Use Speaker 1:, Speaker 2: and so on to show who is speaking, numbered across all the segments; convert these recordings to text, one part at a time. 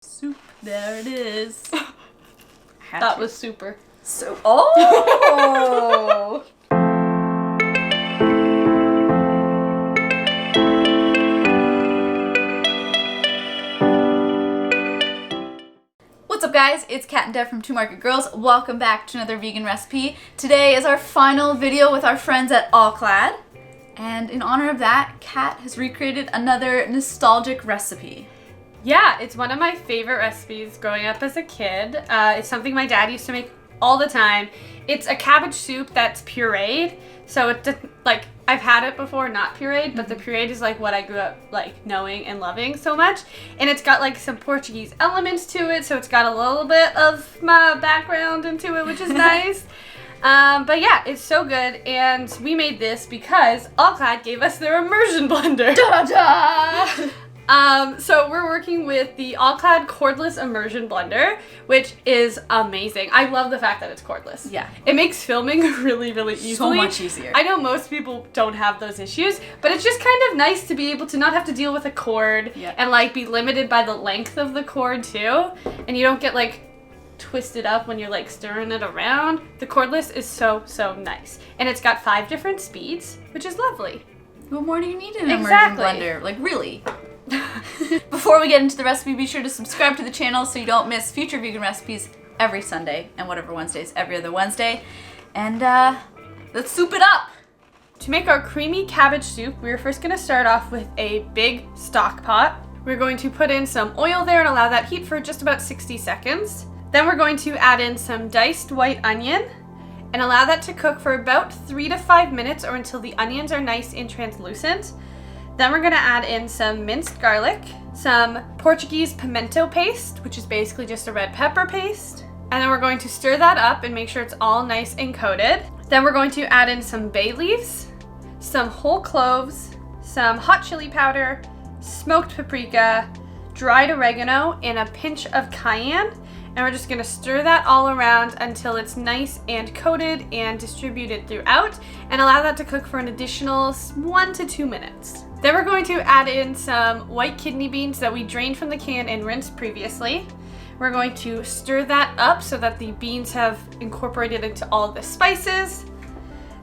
Speaker 1: Soup. There it is.
Speaker 2: That was super.
Speaker 1: So, oh! What's up, guys? It's Kat and Deb from Two Market Girls. Welcome back to another vegan recipe. Today is our final video with our friends at All-Clad. And in honor of that, Kat has recreated another nostalgic recipe.
Speaker 2: Yeah, it's one of my favorite recipes growing up as a kid. It's something my dad used to make all the time. It's a cabbage soup that's pureed. So it like I've had it before, not pureed, but the pureed is like what I grew up like knowing and loving so much. And it's got like some Portuguese elements to it, so it's got a little bit of my background into it, which is nice. But yeah, it's so good, and we made this because All-Clad gave us their immersion blender.
Speaker 1: Ta-da!
Speaker 2: So we're working with the all-clad cordless immersion blender, which is amazing. I love the fact that it's cordless.
Speaker 1: Yeah.
Speaker 2: It makes filming really, really easily.
Speaker 1: So much easier.
Speaker 2: I know most people don't have those issues, but it's just kind of nice to be able to not have to deal with a cord and like be limited by the length of the cord too. And you don't get like twisted up when you're like stirring it around. The cordless is so nice. And it's got 5 different speeds, which is lovely.
Speaker 1: What more do you need in an immersion blender? Like, really? Before we get into the recipe, be sure to subscribe to the channel so you don't miss future vegan recipes every Sunday, and whatever Wednesdays, every other Wednesday. And let's soup it up!
Speaker 2: To make our creamy cabbage soup, we're first going to start off with a big stock pot. We're going to put in some oil there and allow that heat for just about 60 seconds. Then we're going to add in some diced white onion and allow that to cook for about 3 to 5 minutes or until the onions are nice and translucent. Then we're going to add in some minced garlic, some Portuguese pimento paste, which is basically just a red pepper paste. And then we're going to stir that up and make sure it's all nice and coated. Then we're going to add in some bay leaves, some whole cloves, some hot chili powder, smoked paprika, dried oregano, and a pinch of cayenne. And we're just going to stir that all around until it's nice and coated and distributed throughout, and allow that to cook for an additional 1 to 2 minutes. Then we're going to add in some white kidney beans that we drained from the can and rinsed previously. We're going to stir that up so that the beans have incorporated into all of the spices.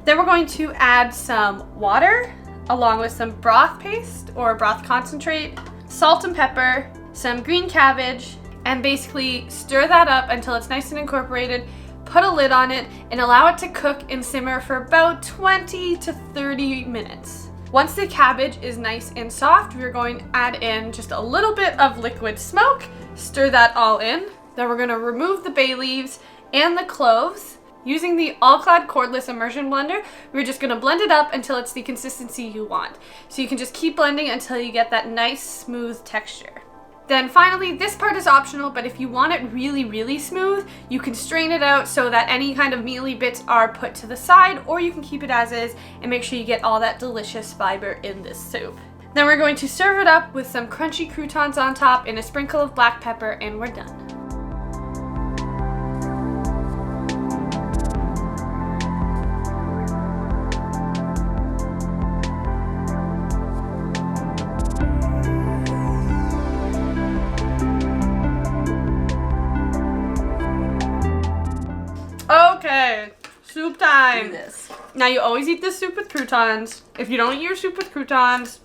Speaker 2: Then we're going to add some water along with some broth paste or broth concentrate, salt and pepper, some green cabbage, and basically stir that up until it's nice and incorporated. Put a lid on it and allow it to cook and simmer for about 20 to 30 minutes. Once the cabbage is nice and soft, we're going to add in just a little bit of liquid smoke, stir that all in. Then we're going to remove the bay leaves and the cloves. Using the all-clad cordless immersion blender, we're just going to blend it up until it's the consistency you want. So you can just keep blending until you get that nice smooth texture. Then finally, this part is optional, but if you want it really smooth, you can strain it out so that any kind of mealy bits are put to the side, or you can keep it as is and make sure you get all that delicious fiber in this soup. Then we're going to serve it up with some crunchy croutons on top and a sprinkle of black pepper, and we're done. Okay, soup time.
Speaker 1: Do this.
Speaker 2: Now you always eat this soup with croutons. If you don't eat your soup with croutons,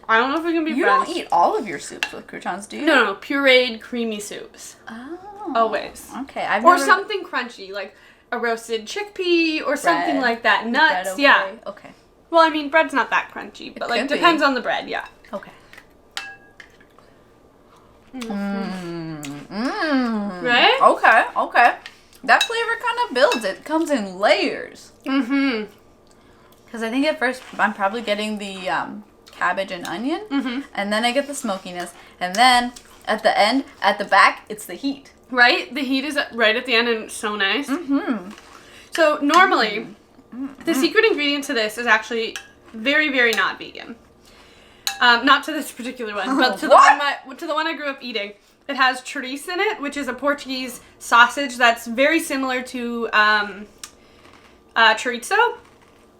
Speaker 2: I don't know if we can be friends.
Speaker 1: You don't eat all of your soups with croutons, do you?
Speaker 2: No, pureed creamy soups.
Speaker 1: Oh.
Speaker 2: Always.
Speaker 1: Okay,
Speaker 2: Or something crunchy, like a roasted chickpea or something like that. Nuts,
Speaker 1: bread, okay.
Speaker 2: yeah.
Speaker 1: Okay.
Speaker 2: Well, I mean, bread's not that crunchy, but like depends on the bread, yeah.
Speaker 1: Okay.
Speaker 2: Right?
Speaker 1: Okay. That flavor kind of builds. It comes in layers. Because I think at first I'm probably getting the cabbage and onion, and then I get the smokiness, and then at the end, at the back, it's the heat.
Speaker 2: Right? The heat is right at the end, and it's so nice. So normally, the secret ingredient to this is actually very not vegan. Not to this particular one, but to the one I grew up eating. It has chorizo in it, which is a Portuguese sausage that's very similar to chorizo.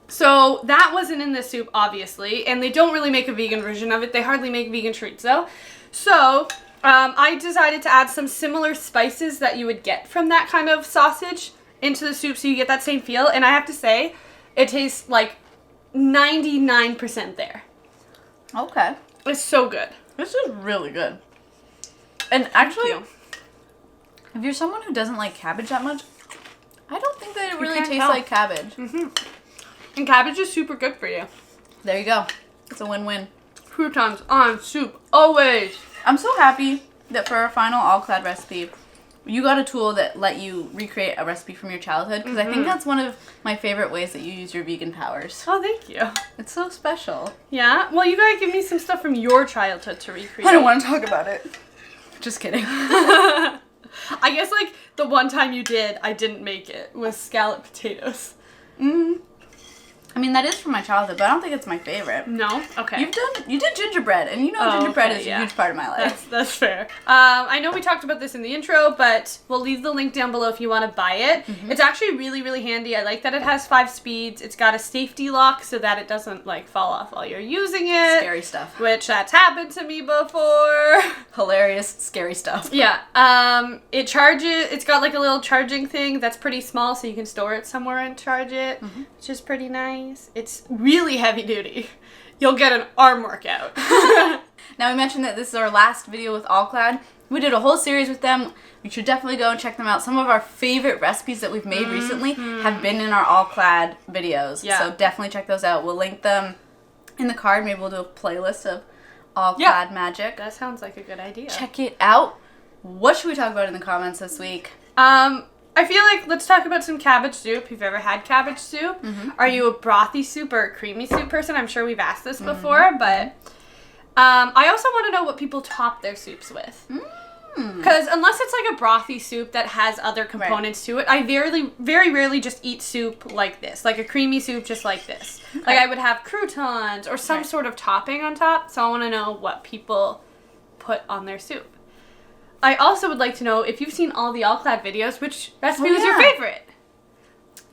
Speaker 2: So that wasn't in this soup, obviously, and they don't really make a vegan version of it. They hardly make vegan chorizo. So I decided to add some similar spices that you would get from that kind of sausage into the soup so you get that same feel. And I have to say, it tastes like 99% there.
Speaker 1: Okay.
Speaker 2: It's so good.
Speaker 1: This is really good. And actually, if you're someone who doesn't like cabbage that much, I don't think that it really tastes like cabbage.
Speaker 2: And cabbage is super good for you.
Speaker 1: There you go. It's a win-win.
Speaker 2: Croutons on soup, always.
Speaker 1: I'm so happy that for our final all-clad recipe, you got a tool that let you recreate a recipe from your childhood, because I think that's one of my favorite ways that you use your vegan powers.
Speaker 2: Oh, thank you.
Speaker 1: It's so special.
Speaker 2: Yeah? Well, you gotta give me some stuff from your childhood to recreate.
Speaker 1: I don't want to talk about it. Just kidding.
Speaker 2: I guess, like, the one time you did, I didn't make it, was scalloped potatoes.
Speaker 1: I mean, that is from my childhood, but I don't think it's my favorite.
Speaker 2: No? Okay.
Speaker 1: You did gingerbread, and you know gingerbread is a huge part of my life.
Speaker 2: That's fair. I know we talked about this in the intro, but we'll leave the link down below if you want to buy it. It's actually really, really handy. I like that it has 5 speeds. It's got a safety lock so that it doesn't, like, fall off while you're using it.
Speaker 1: Scary stuff.
Speaker 2: Which that's happened to me before.
Speaker 1: Hilarious, scary stuff.
Speaker 2: Yeah. It charges, it's got, like, a little charging thing that's pretty small so you can store it somewhere and charge it, which is pretty nice. It's really heavy duty. You'll get an arm workout.
Speaker 1: Now, we mentioned that this is our last video with all-clad. We did a whole series with them. You should definitely go and check them out. Some of our favorite recipes that we've made recently have been in our all-clad videos. Yeah. So definitely check those out. We'll link them in the card. Maybe we'll do a playlist of all-clad magic.
Speaker 2: That sounds like a good idea.
Speaker 1: Check it out. What should we talk about in the comments this week?
Speaker 2: I feel like let's talk about some cabbage soup. If you've ever had cabbage soup, are you a brothy soup or a creamy soup person? I'm sure we've asked this before, but I also want to know what people top their soups with. Because unless it's like a brothy soup that has other components to it, I very rarely just eat soup like this, like a creamy soup just like this. Like I would have croutons or some sort of topping on top, so I want to know what people put on their soup. I also would like to know if you've seen all the all-clad videos, which recipe was your favorite?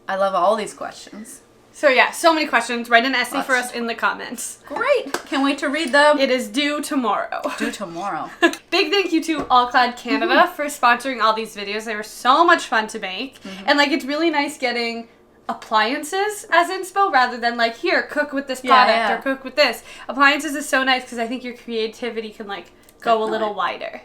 Speaker 1: I love all these questions.
Speaker 2: So yeah, so many questions. Write an essay for us in the comments.
Speaker 1: Great. Can't wait to read them.
Speaker 2: It is due tomorrow.
Speaker 1: Due tomorrow.
Speaker 2: Big thank you to All-Clad Canada for sponsoring all these videos. They were so much fun to make. And like, it's really nice getting appliances as inspo rather than like, here, cook with this product or cook with this. Appliances is so nice because I think your creativity can like go a little wider.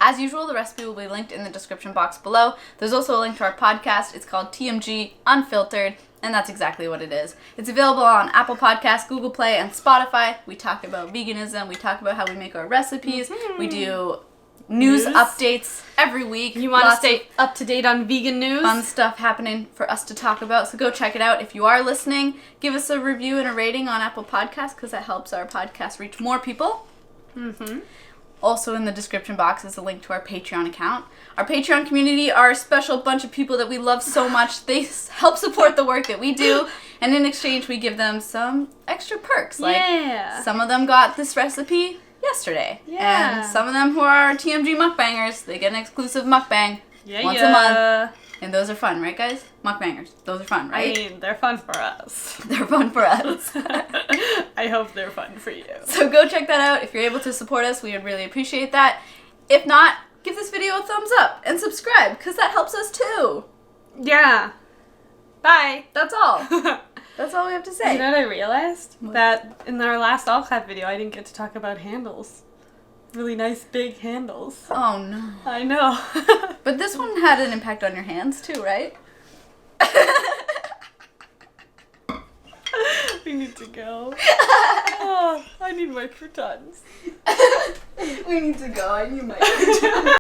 Speaker 1: As usual, the recipe will be linked in the description box below. There's also a link to our podcast. It's called TMG Unfiltered, and that's exactly what it is. It's available on Apple Podcasts, Google Play, and Spotify. We talk about veganism. We talk about how we make our recipes. We do news updates every week.
Speaker 2: You want to stay up to date on vegan news?
Speaker 1: Fun stuff happening for us to talk about, so go check it out. If you are listening, give us a review and a rating on Apple Podcasts because that helps our podcast reach more people. Also in the description box is a link to our Patreon account. Our Patreon community are a special bunch of people that we love so much. They help support the work that we do, and in exchange we give them some extra perks. Like some of them got this recipe yesterday. And some of them who are TMG mukbangers, they get an exclusive mukbang once a month. And those are fun, right guys? Mukbangers. Those are fun, right?
Speaker 2: I mean, they're fun for us.
Speaker 1: They're fun for us.
Speaker 2: I hope they're fun for you.
Speaker 1: So go check that out. If you're able to support us, we would really appreciate that. If not, give this video a thumbs up and subscribe, because that helps us too.
Speaker 2: Yeah. Bye.
Speaker 1: That's all. That's all we have to say.
Speaker 2: You know what I realized? That in our last all-clad video, I didn't get to talk about handles. Really nice big handles.
Speaker 1: Oh no.
Speaker 2: I know.
Speaker 1: But this one had an impact on your hands too, right?
Speaker 2: We need to go. Oh, I need my croutons.
Speaker 1: We need to go. I need my croutons.